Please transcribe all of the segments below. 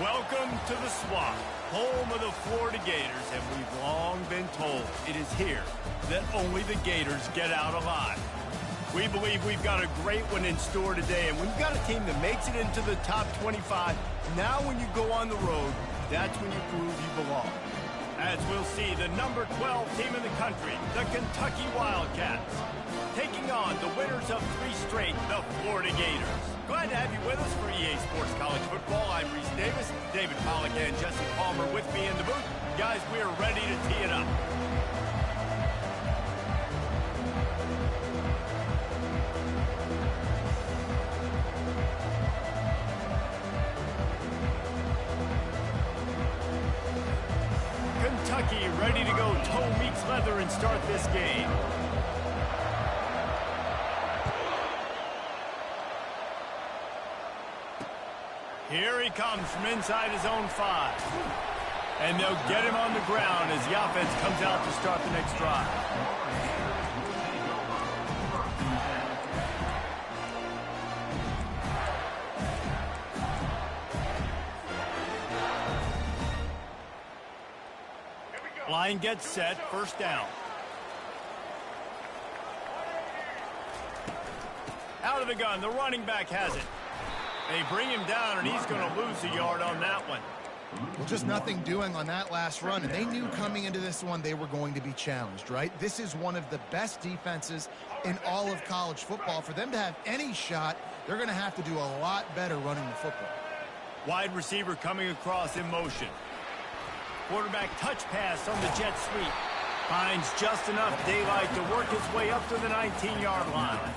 Welcome to the Swamp, home of the Florida Gators, and we've long been told it is here that only the Gators get out alive. We believe we've got a great one in store today, and when you've got a team that makes it into the top 25, now when you go on the road, that's when you prove you belong. As we'll see, the number 12 team in the country, the Kentucky Wildcats, taking on the winners of 3 straight, the Florida Gators. Glad to have you with us for EA Sports College Football. I'm Reese Davis, David Pollack and Jesse Palmer with me in the booth. Guys, we are ready to tee it up. Kentucky ready to go toe meets leather and start this game. Here he comes from inside his own 5. And they'll get him on the ground as the offense comes out to start the next drive. Line gets set, first down. Out of the gun, the running back has it. They bring him down, and he's going to lose a yard on that one. Well, just nothing doing on that last run, and they knew coming into this one they were going to be challenged, right? This is one of the best defenses in all of college football. For them to have any shot, they're going to have to do a lot better running the football. Wide receiver coming across in motion. Quarterback touch pass on the jet sweep. Finds just enough daylight to work his way up to the 19-yard line.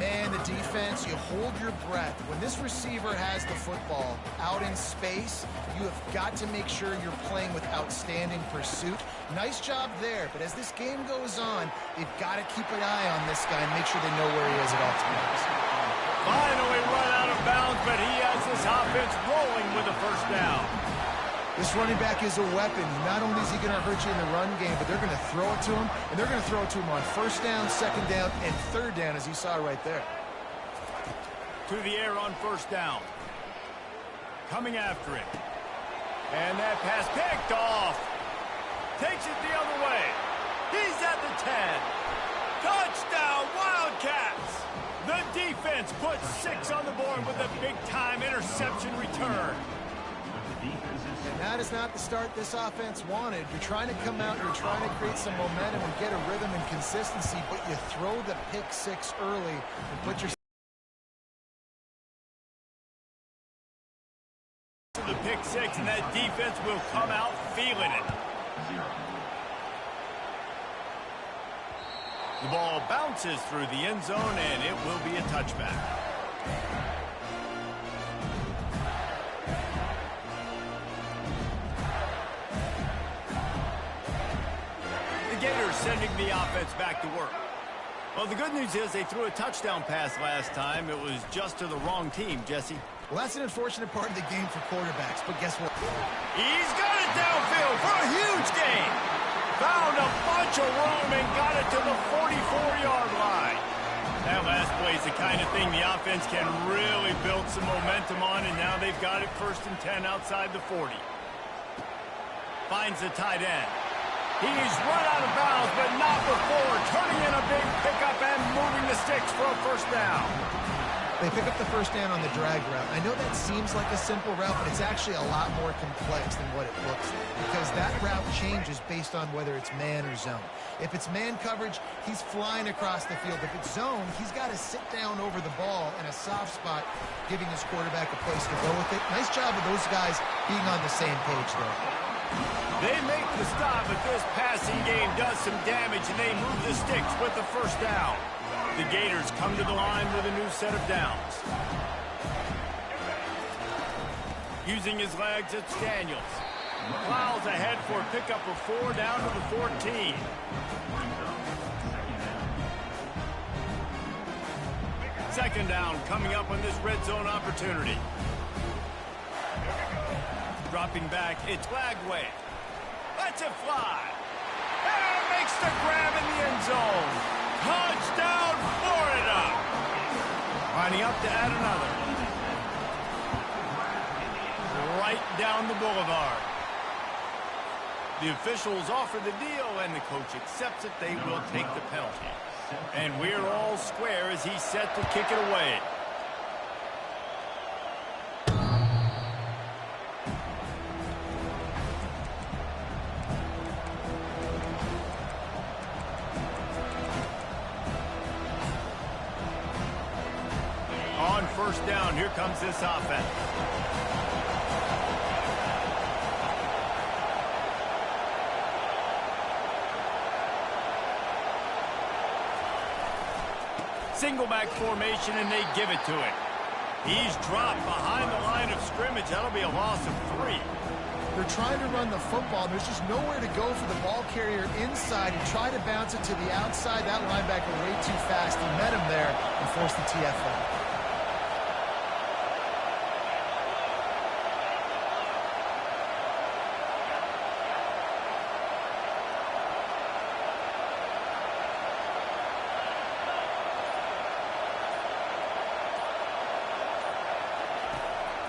Man, the defense, you hold your breath. When this receiver has the football out in space, you have got to make sure you're playing with outstanding pursuit. Nice job there, but as this game goes on, they've got to keep an eye on this guy and make sure they know where he is at all times. Finally run out of bounds, but he has this offense rolling with a first down. This running back is a weapon. Not only is he going to hurt you in the run game, but they're going to throw it to him, and they're going to throw it to him on first down, second down, and third down, as you saw right there. To the air on first down. Coming after it. And that pass picked off. Takes it the other way. He's at the 10. Touchdown, Wildcats! The defense puts 6 on the board with a big-time interception return. And that is not the start this offense wanted. You're trying to come out, you're trying to create some momentum and get a rhythm and consistency, but you throw the pick 6 early and put your the pick 6, and that defense will come out feeling it. The ball bounces through the end zone, and it will be a touchback. Gators sending the offense back to work. Well, the good news is they threw a touchdown pass last time. It was just to the wrong team, Jesse. Well, that's an unfortunate part of the game for quarterbacks, but guess what? He's got it downfield for a huge gain. Found a bunch of room and got it to the 44-yard line. That last play is the kind of thing the offense can really build some momentum on, and now they've got it first and 10 outside the 40. Finds the tight end. He's run out of bounds, but not before turning in a big pickup and moving the sticks for a first down. They pick up the first down on the drag route. I know that seems like a simple route, but it's actually a lot more complex than what it looks like, because that route changes based on whether it's man or zone. If it's man coverage, he's flying across the field. If it's zone, he's got to sit down over the ball in a soft spot, giving his quarterback a place to go with it. Nice job of those guys being on the same page there. They make the stop, but this passing game does some damage, and they move the sticks with the first down. The Gators come to the line with a new set of downs. Using his legs, it's Daniels. Plows ahead for a pickup of 4 down to the 14. Second down coming up on this red zone opportunity. Dropping back, it's Lagway. Lets it fly. And makes the grab in the end zone. Touchdown, Florida. Lining up to add another. Right down the boulevard. The officials offer the deal, and the coach accepts it. They will take the penalty. And we're all square as he's set to kick it away. On first down, here comes this offense. Single back formation, and they give it to him. He's dropped behind the line of scrimmage. That'll be a loss of 3. They're trying to run the football. There's just nowhere to go for the ball carrier inside. He tried to bounce it to the outside. That linebacker way too fast. He met him there and forced the TFL.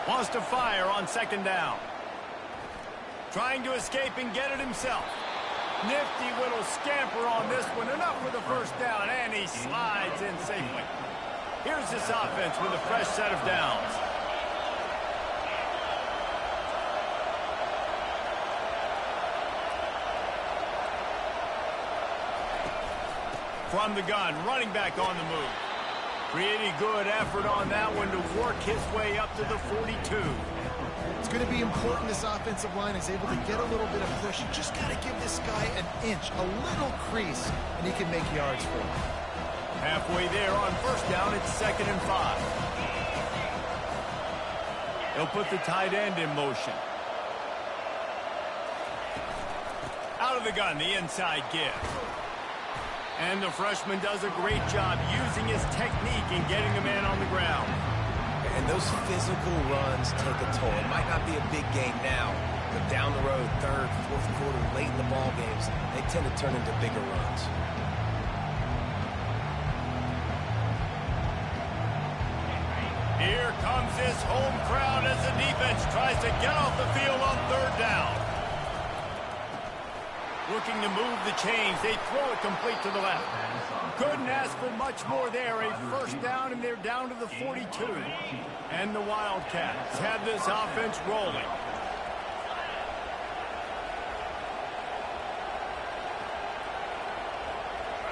Wants to fire on second down. Trying to escape and get it himself. Nifty little scamper on this one. Enough for the first down, and he slides in safely. Here's this offense with a fresh set of downs. From the gun, running back on the move. Pretty good effort on that one to work his way up to the 42. It's going to be important this offensive line is able to get a little bit of push. You just got to give this guy an inch, a little crease, and he can make yards for it. Halfway there on first down, it's 2nd and 5. He'll put the tight end in motion. Out of the gun, the inside give. And the freshman does a great job using his technique and getting the man on the ground. And those physical runs take a toll. It might not be a big game now, but down the road, 3rd, 4th quarter, late in the ball games, they tend to turn into bigger runs. Here comes this home crowd as the defense tries to get off the field on 3rd down. Looking to move the chains. They throw it complete to the left. Couldn't ask for much more there. A first down, and they're down to the 42. And the Wildcats have this offense rolling.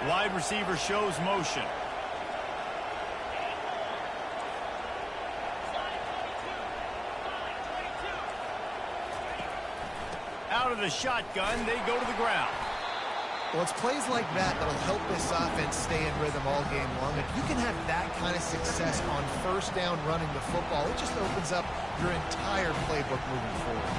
Wide receiver shows motion. Out of the shotgun, they go to the ground. Well, it's plays like that that'll help this offense stay in rhythm all game long. If you can have that kind of success on first down running the football, it just opens up your entire playbook moving forward.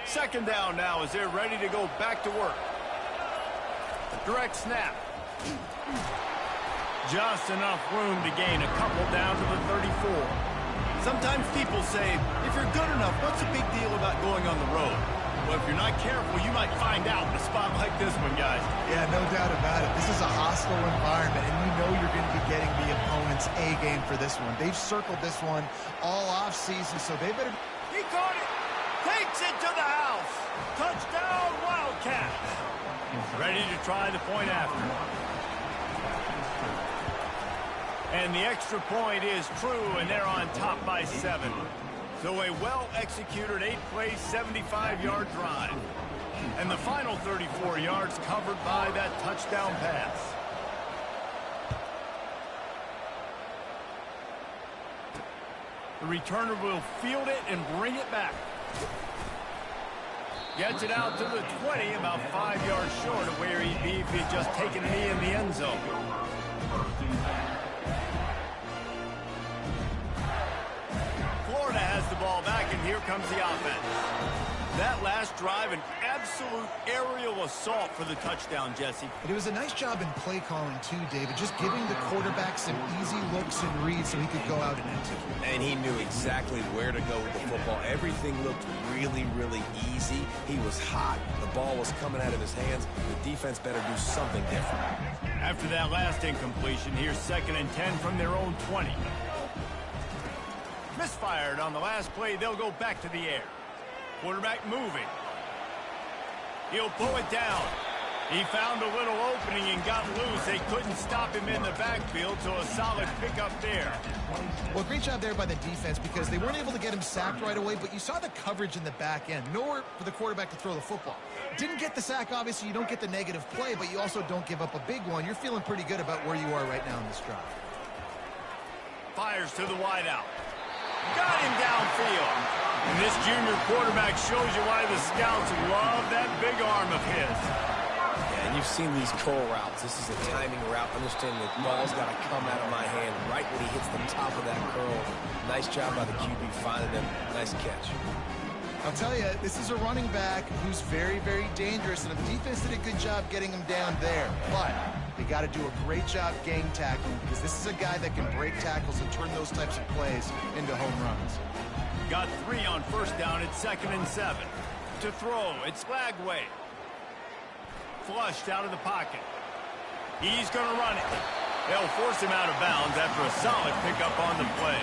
Second down now as they're ready to go back to work. Direct snap. Just enough room to gain a couple down to the 34. Sometimes people say, if you're good enough, what's the big deal about going on the road? Well, if you're not careful, you might find out in a spot like this one, guys. Yeah, no doubt about it. This is a hostile environment, and you know you're going to be getting the opponent's A game for this one. They've circled this one all offseason, so they better... He caught it! Takes it to the house! Touchdown, Wildcats! Ready to try the point after. And the extra point is true, and they're on top by 7. So a well-executed 8-play, 75-yard drive. And the final 34 yards covered by that touchdown pass. The returner will field it and bring it back. Gets it out to the 20, about 5 yards short of where he'd be if he'd just taken a knee in the end zone. here comes the offense. That last drive, an absolute aerial assault for the touchdown, Jesse. But it was a nice job in play calling too, David, just giving the quarterback some easy looks and reads so he could go out and execute. And he knew exactly where to go with the football. Everything looked really, really easy. He was hot. The ball was coming out of his hands. The defense better do something different. After that last incompletion, here's 2nd and 10 from their own 20. Misfired on the last play. They'll go back to the air. Quarterback moving. He'll pull it down. He found a little opening and got loose. They couldn't stop him in the backfield, so a solid pickup there. Well, great job there by the defense because they weren't able to get him sacked right away, but you saw the coverage in the back end. Nowhere for the quarterback to throw the football. Didn't get the sack, obviously. You don't get the negative play, but you also don't give up a big one. You're feeling pretty good about where you are right now in this drive. Fires to the wideout. Got him downfield. And this junior quarterback shows you why the scouts love that big arm of his. Yeah, and you've seen these curl routes. This is a timing route. Understand the ball's got to come out of my hand right when he hits the top of that curl. Nice job by the QB finding him. Nice catch. I'll tell you, this is a running back who's very, very dangerous, and the defense did a good job getting him down there. But they got to do a great job gang tackling because this is a guy that can break tackles and turn those types of plays into home runs. Got 3 on 1st down. It's 2nd and 7. To throw, it's Lagway. Flushed out of the pocket. He's going to run it. They'll force him out of bounds after a solid pickup on the play.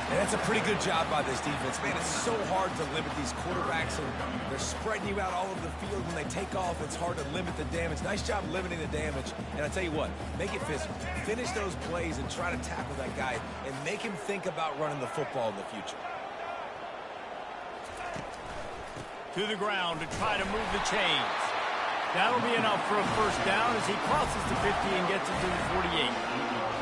And that's a pretty good job by this defense. Man, it's so hard to limit these quarterbacks, and they're spreading you out all over the field. When they take off, it's hard to limit the damage. Nice job limiting the damage. And I tell you what, make it physical. Finish those plays and try to tackle that guy and make him think about running the football in the future. To the ground to try to move the chains. That'll be enough for a 1st down as he crosses the 50 and gets it to the 48.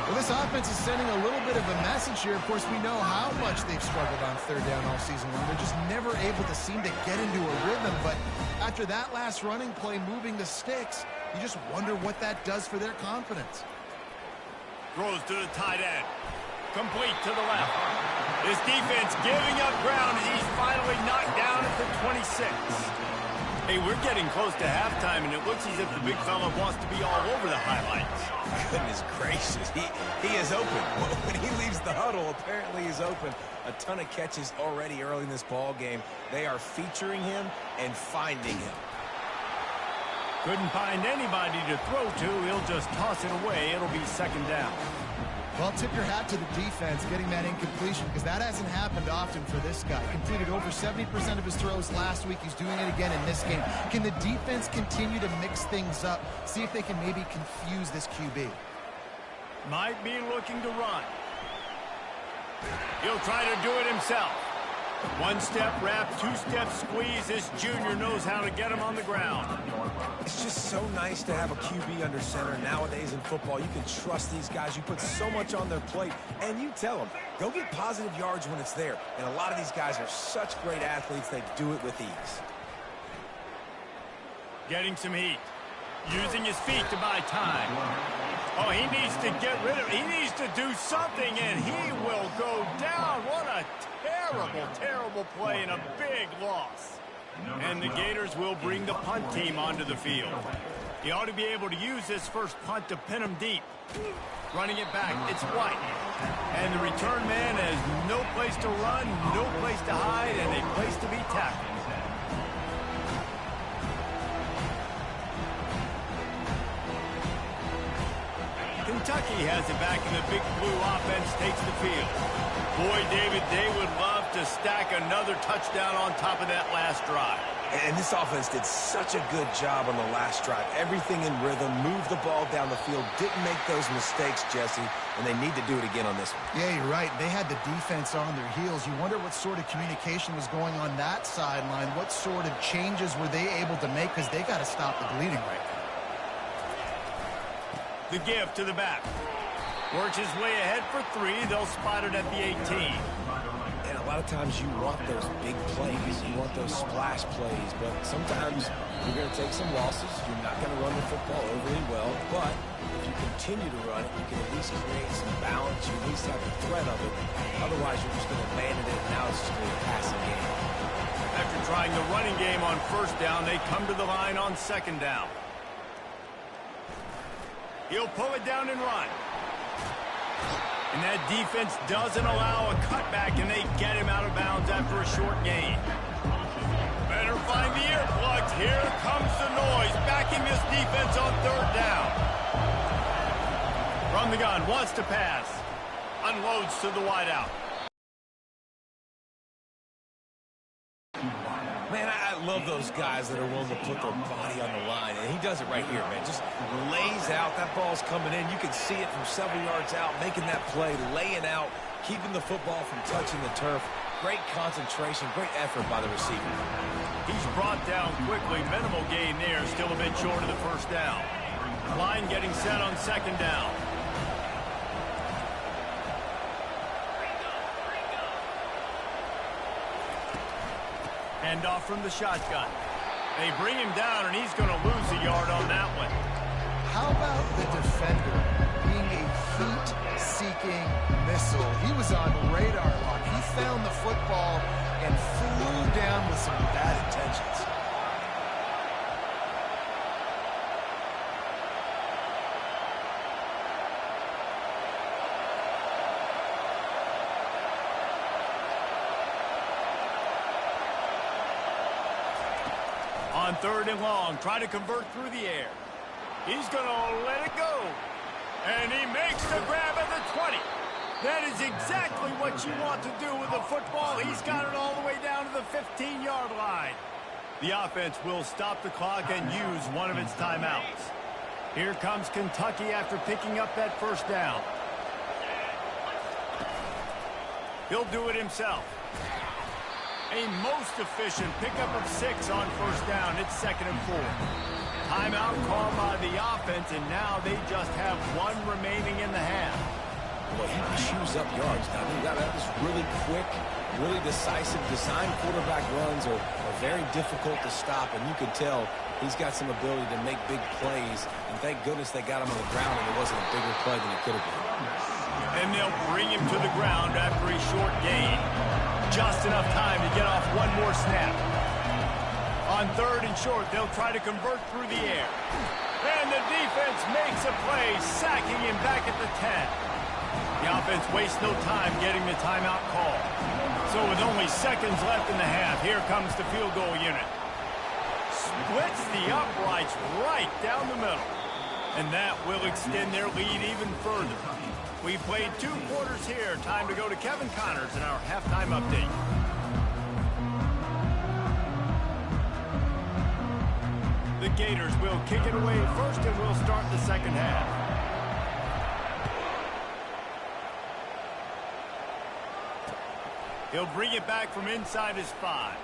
Well, this offense is sending a little bit of a message here. Of course, we know how much they've struggled on 3rd down all season long. They're just never able to seem to get into a rhythm. But after that last running play, moving the sticks, you just wonder what that does for their confidence. Throws to the tight end. Complete to the left. This defense giving up ground as he's finally knocked down at the 26. Hey, we're getting close to halftime, and it looks as if the big fella wants to be all over the highlights. Goodness gracious, he is open. When he leaves the huddle, apparently he's open. A ton of catches already early in this ball game. They are featuring him and finding him. Couldn't find anybody to throw to. He'll just toss it away. It'll be 2nd down. Well, tip your hat to the defense getting that incompletion because that hasn't happened often for this guy. Completed over 70% of his throws last week. He's doing it again in this game. Can the defense continue to mix things up? See if they can maybe confuse this QB. Might be looking to run. He'll try to do it himself. 1-step wrap, 2-step squeeze. This junior knows how to get him on the ground. It's just so nice to have a QB under center. Nowadays in football, you can trust these guys. You put so much on their plate, and you tell them, go get positive yards when it's there. And a lot of these guys are such great athletes, they do it with ease. Getting some heat. Using his feet to buy time. Oh, he needs to get rid of it. He needs to do something, and he will go down. What a terrible, terrible play and a big loss. And the Gators will bring the punt team onto the field. He ought to be able to use this first punt to pin him deep. Running it back, it's White. And the return man has no place to run, no place to hide, and a place to be tackled. Kentucky has it back, and the Big Blue offense takes the field. Boy, David, they would love to stack another touchdown on top of that last drive. And this offense did such a good job on the last drive. Everything in rhythm, moved the ball down the field, didn't make those mistakes, Jesse, and they need to do it again on this one. Yeah, you're right. They had the defense on their heels. You wonder what sort of communication was going on that sideline. What sort of changes were they able to make because they got to stop the bleeding right now. The give to the back. Works his way ahead for 3. They'll spot it at the 18. And a lot of times you want those big plays. You want those splash plays. But sometimes you're going to take some losses. You're not going to run the football overly well. But if you continue to run it, you can at least create some balance. You at least have the threat of it. Otherwise, you're just going to abandon it, and now it's just going to be a passing game. After trying the running game on first down, they come to the line on second down. He'll pull it down and run. And that defense doesn't allow a cutback, and they get him out of bounds after a short gain. Better find the earplugs. Here comes the noise, backing this defense on third down. From the gun, wants to pass. Unloads to the wideout. Man, I love those guys that are willing to put their body on the line, and he does it right here, man. Just lays out. That ball's coming in. You can see it from several yards out, making that play, laying out, keeping the football from touching the turf. Great concentration, great effort by the receiver. He's brought down quickly. Minimal gain there, still a bit short of the first down. Line getting set on second down. Hand off from the shotgun. They bring him down, and he's going to lose a yard on that one. How about the defender being a heat-seeking missile? He was on radar lock. He found the football and flew down with some bad intentions. On third and long, try to convert through the air. He's going to let it go. And he makes the grab at the 20. That is exactly what you want to do with the football. He's got it all the way down to the 15-yard line. The offense will stop the clock and use one of its timeouts. Here comes Kentucky after picking up that first down. He'll do it himself. A most efficient pickup of 6 on first down. It's 2nd and 4. Timeout called by the offense, and now they just have one remaining in the half. Well, he chews up yards. Now, that was really quick, really decisive. Design quarterback runs are very difficult to stop, and you can tell he's got some ability to make big plays. And thank goodness they got him on the ground, and it wasn't a bigger play than it could have been. And they'll bring him to the ground after a short gain. Just enough time to get off one more snap. On third and short, they'll try to convert through the air. And the defense makes a play, sacking him back at the 10. The offense wastes no time getting the timeout call. So with only seconds left in the half, here comes the field goal unit. Splits the uprights right down the middle. And that will extend their lead even further. We played 2 quarters here. Time to go to Kevin Connors in our halftime update. The Gators will kick it away first, and we'll start the second half. He'll bring it back from inside his 5.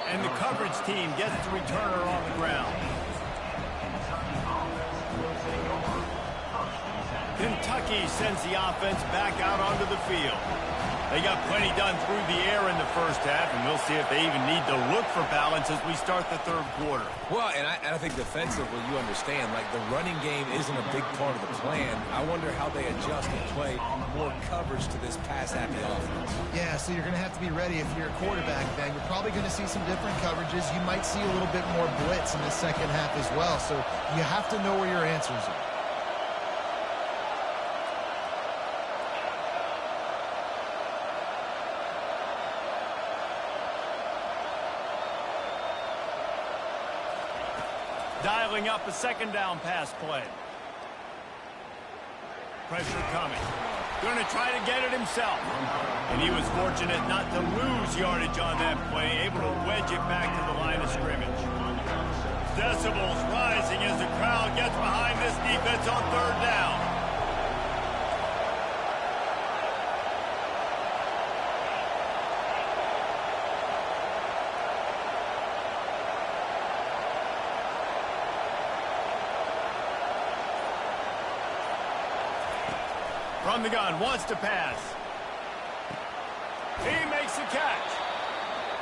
And the coverage team gets the returner on the ground. Kentucky sends the offense back out onto the field. They got plenty done through the air in the first half, and we'll see if they even need to look for balance as we start the third quarter. Well, and I think defensively, you understand, like the running game isn't a big part of the plan. I wonder how they adjust and play more coverage to this pass-happy offense. Yeah, so you're going to have to be ready if you're a quarterback, Ben. You're probably going to see some different coverages. You might see a little bit more blitz in the second half as well, so you have to know where your answers are. Dialing up a second down pass play. Pressure coming. Going to try to get it himself. And he was fortunate not to lose yardage on that play, able to wedge it back to the line of scrimmage. Decibels rising as the crowd gets behind this defense on third down. From the gun, wants to pass. He makes the catch.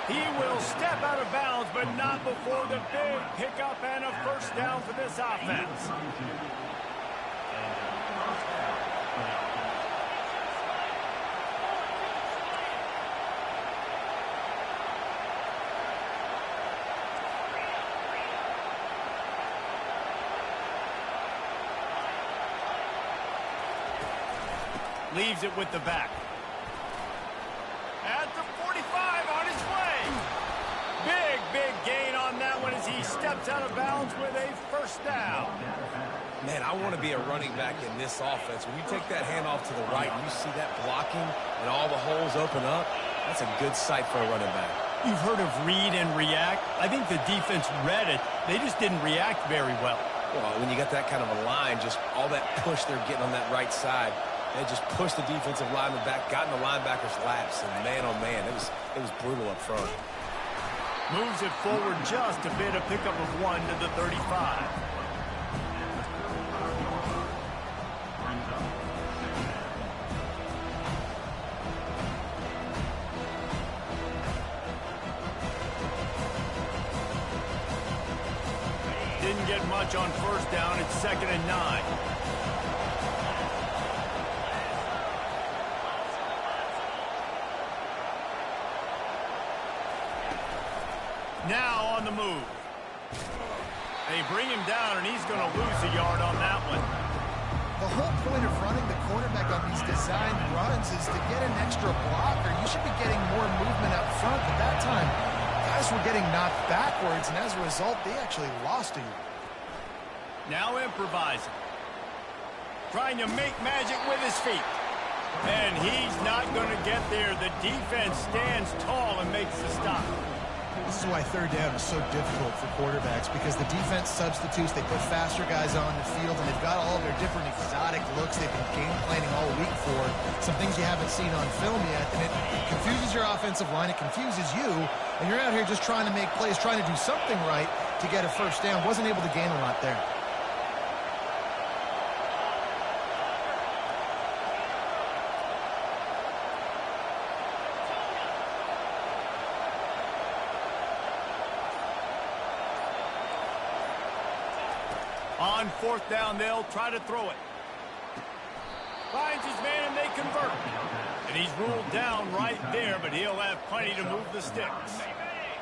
He will step out of bounds, but not before the big pickup and a first down for this offense. Leaves it with the back. At the 45 on his way. Big gain on that one as he steps out of bounds with a first down. Man, I want to be a running back in this offense. When you take that handoff to the right and you see that blocking and all the holes open up, that's a good sight for a running back. You've heard of read and react. I think the defense read it. They just didn't react very well. Well, when you got that kind of a line, just all that push they're getting on that right side, they just pushed the defensive lineman back, got in the linebacker's laps, and man, oh man, it was brutal up front. Moves it forward just a bit, a pickup of 1 to the 35. Didn't get much on first down. It's 2nd and 9. Now on the move. They bring him down, and he's going to lose a yard on that one. The whole point of running the quarterback on these designed runs is to get an extra blocker. You should be getting more movement up front, but that time, guys were getting knocked backwards, and as a result, they actually lost a yard. Now improvising. Trying to make magic with his feet. And he's not going to get there. The defense stands tall and makes the stop. This is why third down is so difficult for quarterbacks, because the defense substitutes, they put faster guys on the field, and they've got all of their different exotic looks they've been game planning all week for, some things you haven't seen on film yet, and it confuses your offensive line, it confuses you, and you're out here just trying to make plays, trying to do something right to get a first down. Wasn't able to gain a lot there. On 4th down, they'll try to throw it. Finds his man, and they convert. And he's ruled down right there, but he'll have plenty to move the sticks.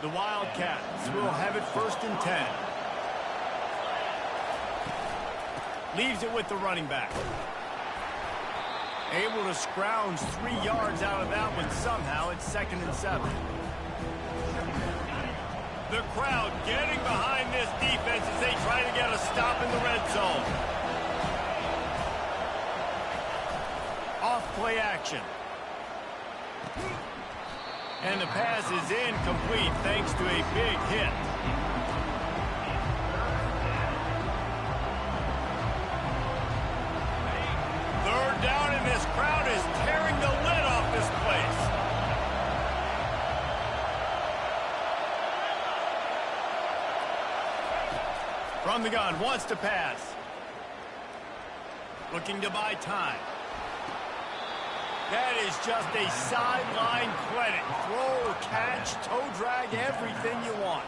The Wildcats will have it 1st and 10. Leaves it with the running back. Able to scrounge 3 yards out of that one somehow. It's 2nd and 7. The crowd getting behind this defense as they try to get a stop in the red zone. Off play action. And the pass is incomplete thanks to a big hit. Third down, and this crowd is tearing the lid off this place. From the gun, wants to pass. Looking to buy time. That is just a sideline clinic. Throw, catch, toe drag, everything you want.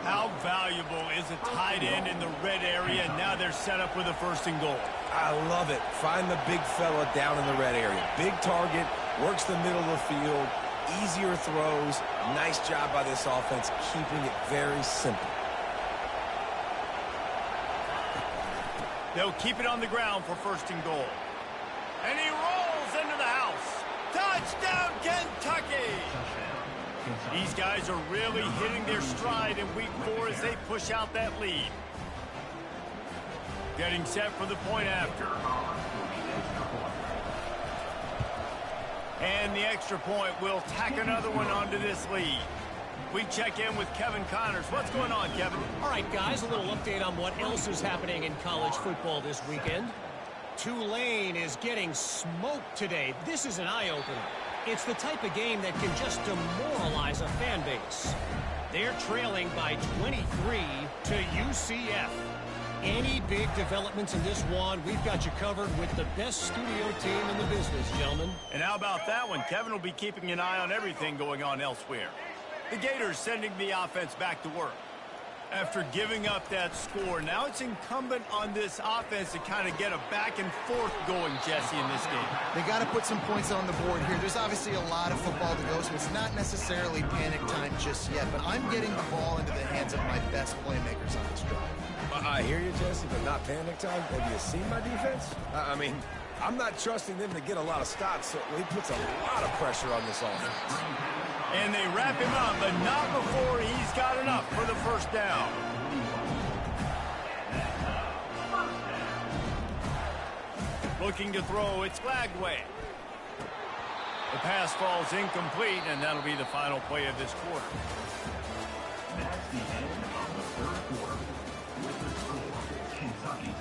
How valuable is a tight end in the red area? Now they're set up with a 1st and goal. I love it. Find the big fella down in the red area. Big target, works the middle of the field, easier throws. Nice job by this offense, keeping it very simple. They'll keep it on the ground for 1st and goal. And he rolls into the house. Touchdown, Kentucky! These guys are really hitting their stride in week 4 as they push out that lead. Getting set for the point after. And the extra point will tack another one onto this lead. We check in with Kevin Connors. What's going on, Kevin? All right, guys, a little update on what else is happening in college football this weekend. Tulane is getting smoked today. This is an eye-opener. It's the type of game that can just demoralize a fan base. They're trailing by 23 to UCF. Any big developments in this one, we've got you covered with the best studio team in the business, gentlemen. And how about that one? Kevin will be keeping an eye on everything going on elsewhere. The Gators sending the offense back to work. After giving up that score, now it's incumbent on this offense to kind of get a back and forth going, Jesse, in this game. They got to put some points on the board here. There's obviously a lot of football to go, so it's not necessarily panic time just yet, but I'm getting the ball into the hands of my best playmakers on this drive. I hear you, Jesse, but not panic time. Have you seen my defense? I mean, I'm not trusting them to get a lot of stops, so he puts a lot of pressure on this offense. And they wrap him up, but not before he's got enough for the first down. Looking to throw, it's Lagway. The pass falls incomplete, and that'll be the final play of this quarter. That's the end of the third quarter. With the score, Kentucky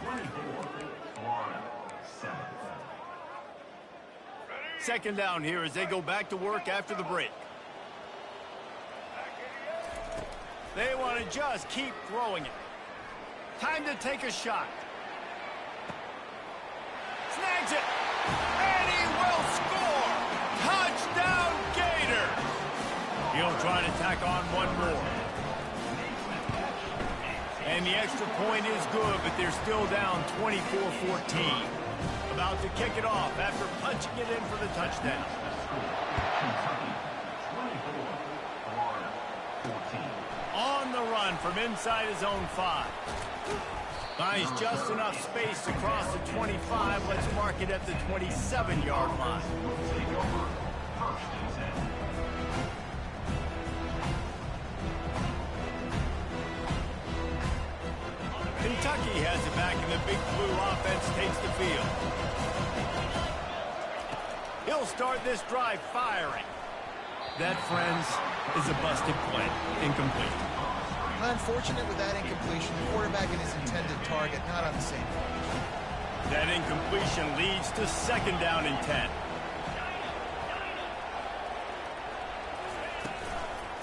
24, Florida 7. Second down here as they go back to work after the break. They want to just keep throwing it. Time to take a shot. Snags it. And he will score. Touchdown, Gator. He'll try to tack on one more. And the extra point is good, but they're still down 24-14. About to kick it off after punching it in for the touchdown. Kentucky 24, Florida 14. On the run from inside his own 5. Finds just enough space to cross the 25. Let's mark it at the 27-yard line. Take over first and 10. Kentucky has it back, and the Big Blue offense takes the field. He'll start this drive firing. That, friends, is a busted play. Incomplete. Unfortunate with that incompletion. The quarterback and his intended target not on the same page. That incompletion leads to second down and 10.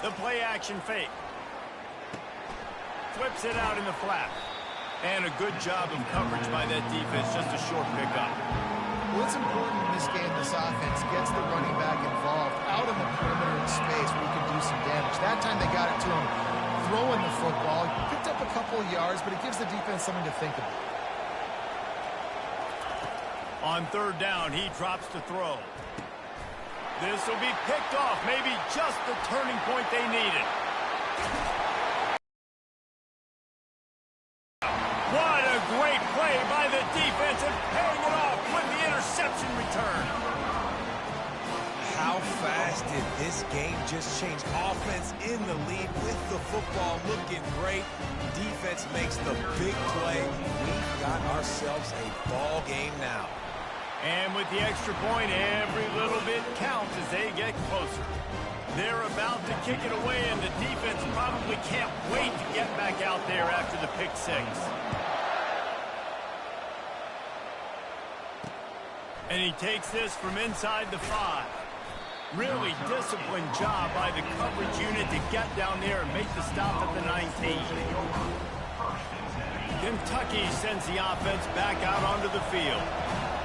The play action fake. Flips it out in the flat. And a good job of coverage by that defense, just a short pickup. Well, it's important in this game this offense gets the running back involved out on the perimeter in space where he can do some damage. That time they got it to him throwing the football. He picked up a couple of yards, but it gives the defense something to think about. On third down, he drops to throw. This will be picked off, maybe just the turning point they needed. What a great play by the defense and paying it off with the interception return. How fast did this game just change? Offense in the lead with the football looking great. Defense makes the big play. We've got ourselves a ball game now. And with the extra point, every little bit counts as they get closer. They're about to kick it away, and the defense probably can't wait to get back out there after the pick six. And he takes this from inside the 5. Really disciplined job by the coverage unit to get down there and make the stop at the 19. Kentucky sends the offense back out onto the field.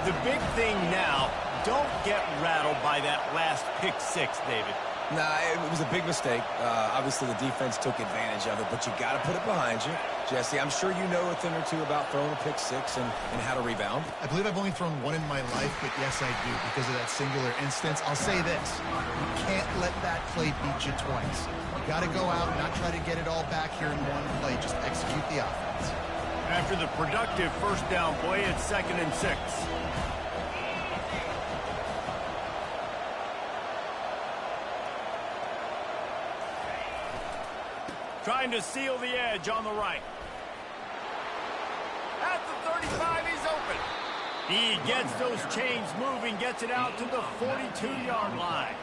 The big thing now, don't get rattled by that last pick six, David. Nah, it was a big mistake. Obviously, the defense took advantage of it, but you got to put it behind you. Jesse, I'm sure you know a thing or two about throwing a pick six and how to rebound. I believe I've only thrown one in my life, but yes, I do. Because of that singular instance, I'll say this. You can't let that play beat you twice. You got to go out and not try to get it all back here in one play. Just execute the offense. After the productive first down play, it's 2nd and 6. Trying to seal the edge on the right. At the 35, he's open. He gets those chains moving, gets it out to the 42-yard line.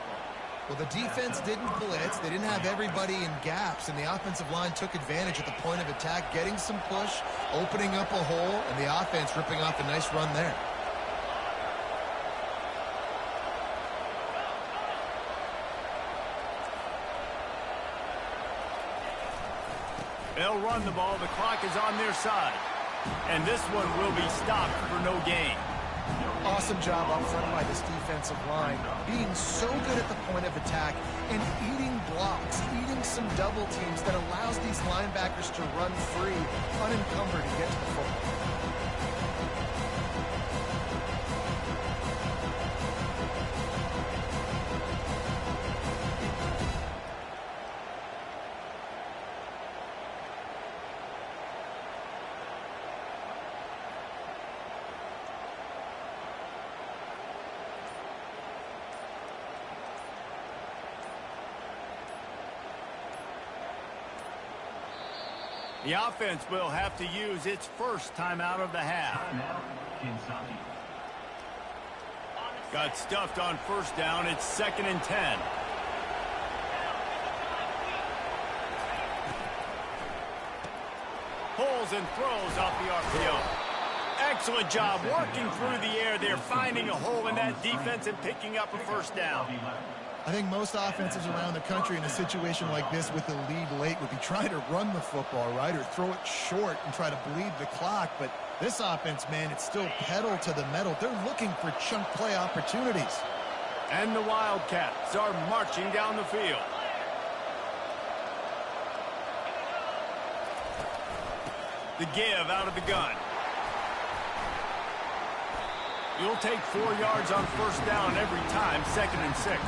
Well, the defense didn't blitz. They didn't have everybody in gaps, and the offensive line took advantage at the point of attack, getting some push, opening up a hole, and the offense ripping off a nice run there. They'll run the ball. The clock is on their side. And this one will be stopped for no gain. Awesome job up front by this defensive line, being so good at the point of attack and eating blocks, eating some double teams that allows these linebackers to run free, unencumbered, and get to the football. The offense will have to use its first timeout of the half. Timeout, Kentucky. Got stuffed on first down. It's 2nd and 10. Pulls and throws off the RPO. Excellent job working through the air there, finding a hole in that defense and picking up a first down. I think most offenses around the country in a situation like this with the lead late would be trying to run the football, right, or throw it short and try to bleed the clock. But this offense, man, it's still pedal to the metal. They're looking for chunk play opportunities. And the Wildcats are marching down the field. The give out of the gun. You'll take 4 yards on first down every time, 2nd and 6.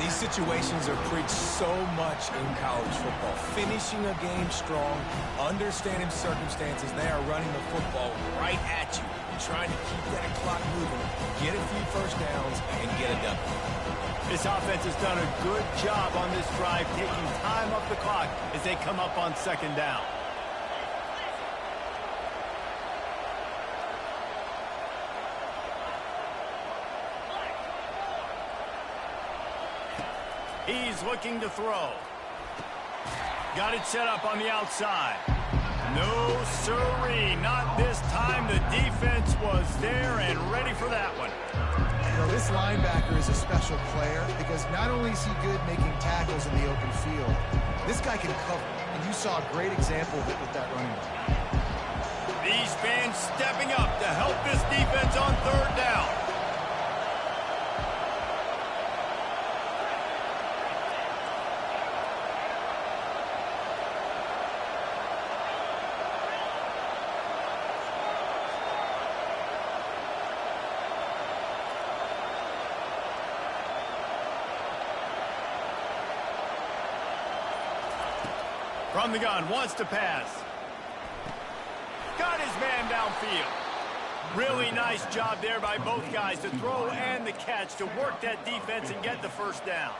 These situations are preached so much in college football. Finishing a game strong, understanding circumstances. They are running the football right at you, trying to keep that clock moving, get a few first downs, and get a W. This offense has done a good job on this drive, taking time off the clock as they come up on 2nd down. He's looking to throw. Got it set up on the outside. No, sirree, not this time. The defense was there and ready for that one. You know, this linebacker is a special player because not only is he good making tackles in the open field, this guy can cover. And you saw a great example of it with that running back. These fans stepping up to help this defense on 3rd down. From the gun, wants to pass. Got his man downfield. Really nice job there by both guys to throw and the catch to work that defense and get the first down.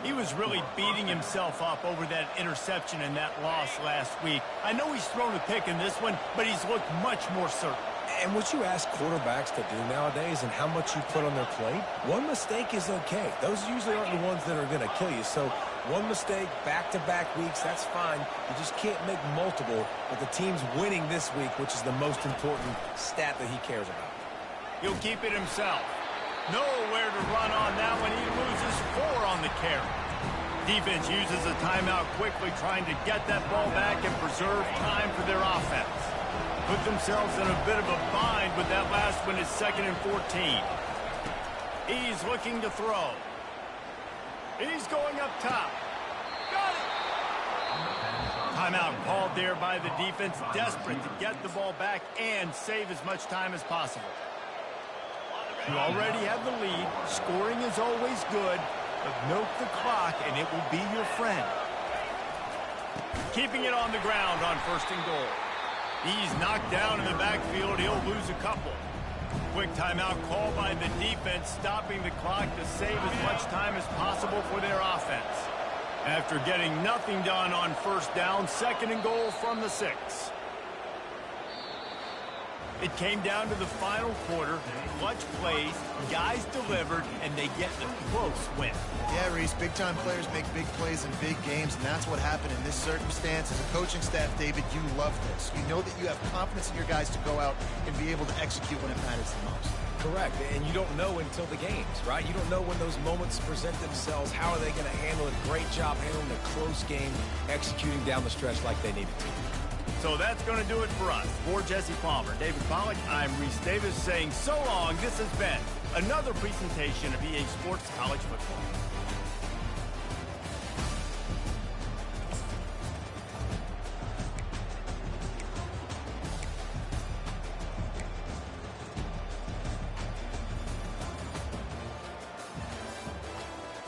He was really beating himself up over that interception and that loss last week. I know he's thrown a pick in this one, but he's looked much more certain. And what you ask quarterbacks to do nowadays and how much you put on their plate, one mistake is okay. Those usually aren't the ones that are going to kill you. So one mistake, back-to-back weeks, that's fine. You just can't make multiple. But the team's winning this week, which is the most important stat that he cares about. He'll keep it himself. Nowhere to run on that one. He loses 4 on the carry. Defense uses a timeout quickly, trying to get that ball back and preserve time for their offense. Put themselves in a bit of a bind with that last one. Is 2nd and 14. He's looking to throw. He's going up top. Got it! Timeout called there by the defense, desperate to get the ball back and save as much time as possible. You already have the lead. Scoring is always good, but milk the clock and it will be your friend. Keeping it on the ground on 1st and goal. He's knocked down in the backfield. He'll lose a couple. Quick timeout call by the defense, stopping the clock to save as much time as possible for their offense. After getting nothing done on 1st down, 2nd and goal from the 6. It came down to the final quarter. Clutch plays, guys delivered, and they get the close win. Yeah, Reese, big-time players make big plays in big games, and that's what happened in this circumstance. As a coaching staff, David, you love this. You know that you have confidence in your guys to go out and be able to execute when it matters the most. Correct, and you don't know until the games, right? You don't know when those moments present themselves. How are they going to handle it? Great job handling a close game, executing down the stretch like they needed to. So that's going to do it for us. For Jesse Palmer, David Pollack, I'm Reese Davis saying so long. This has been another presentation of EA Sports College Football.